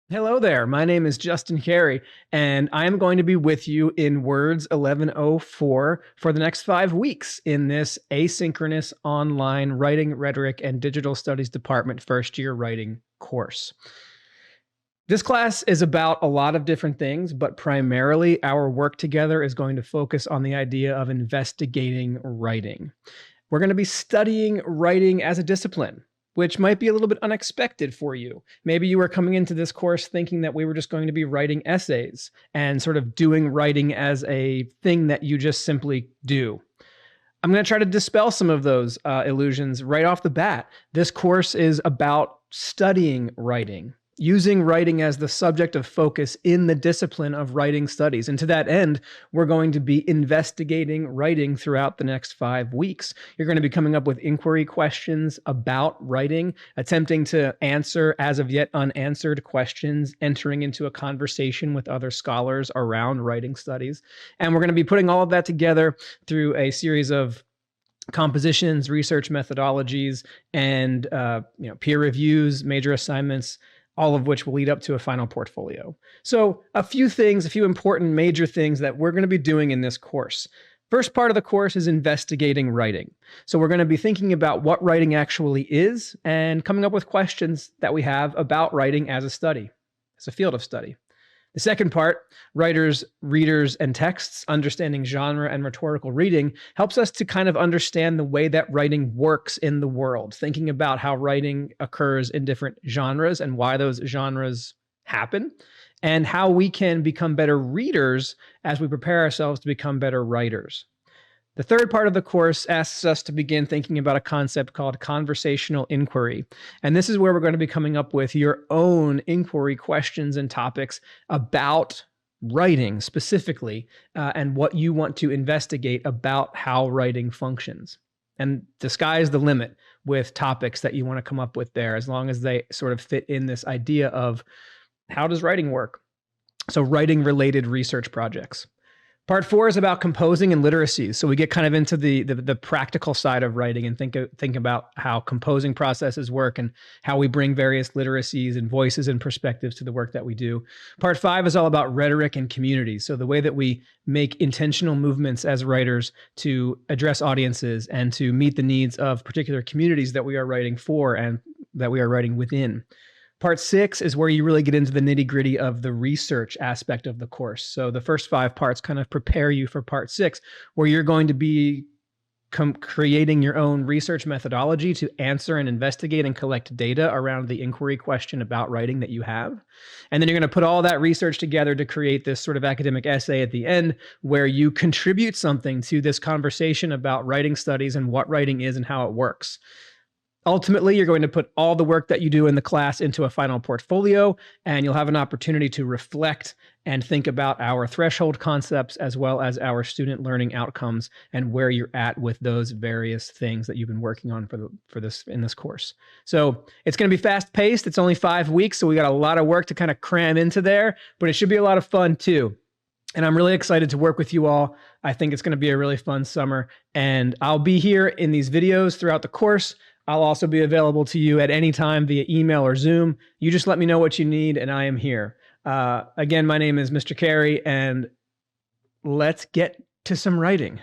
Hello there. My name is Justin Carey, and I am going to be with you in Words 1104 for the next 5 weeks in this asynchronous online writing, rhetoric, and digital studies department first year writing course. This class is about a lot of different things, but primarily our work together is going to focus on the idea of investigating writing. We're going to be studying writing as a discipline, which might be a little bit unexpected for you. Maybe you were coming into this course thinking that we were just going to be writing essays and sort of doing writing as a thing that you just simply do. I'm going to try to dispel some of those illusions right off the bat. This course is about studying writing, using writing as the subject of focus in the discipline of writing studies. And to that end, we're going to be investigating writing throughout the next 5 weeks. You're going to be coming up with inquiry questions about writing, attempting to answer as of yet unanswered questions, entering into a conversation with other scholars around writing studies. And we're going to be putting all of that together through a series of compositions, research methodologies, and peer reviews, major assignments, all of which will lead up to a final portfolio. So a few important major things that we're going to be doing in this course. First part of the course is investigating writing. So we're going to be thinking about what writing actually is and coming up with questions that we have about writing as a study, as a field of study. The second part, writers, readers, and texts, understanding genre and rhetorical reading, helps us to kind of understand the way that writing works in the world, thinking about how writing occurs in different genres and why those genres happen, and how we can become better readers as we prepare ourselves to become better writers. The third part of the course asks us to begin thinking about a concept called conversational inquiry. And this is where we're going to be coming up with your own inquiry questions and topics about writing specifically, and what you want to investigate about how writing functions. And the sky is the limit with topics that you want to come up with there, as long as they sort of fit in this idea of how does writing work? So writing related research projects. Part 4 is about composing and literacy. So we get kind of into the practical side of writing and think about how composing processes work and how we bring various literacies and voices and perspectives to the work that we do. Part 5 is all about rhetoric and community. So the way that we make intentional movements as writers to address audiences and to meet the needs of particular communities that we are writing for and that we are writing within. Part 6 is where you really get into the nitty-gritty of the research aspect of the course. So the first 5 parts kind of prepare you for part 6, where you're going to be creating your own research methodology to answer and investigate and collect data around the inquiry question about writing that you have. And then you're going to put all that research together to create this sort of academic essay at the end, where you contribute something to this conversation about writing studies and what writing is and how it works. Ultimately, you're going to put all the work that you do in the class into a final portfolio, and you'll have an opportunity to reflect and think about our threshold concepts as well as our student learning outcomes and where you're at with those various things that you've been working on for this in this course. So it's going to be fast paced. It's only 5 weeks, so we got a lot of work to kind of cram into there, but it should be a lot of fun too. And I'm really excited to work with you all. I think it's going to be a really fun summer, and I'll be here in these videos throughout the course. I'll also be available to you at any time via email or Zoom. You just let me know what you need, and I am here. Again, my name is Mr. Carey, and let's get to some writing.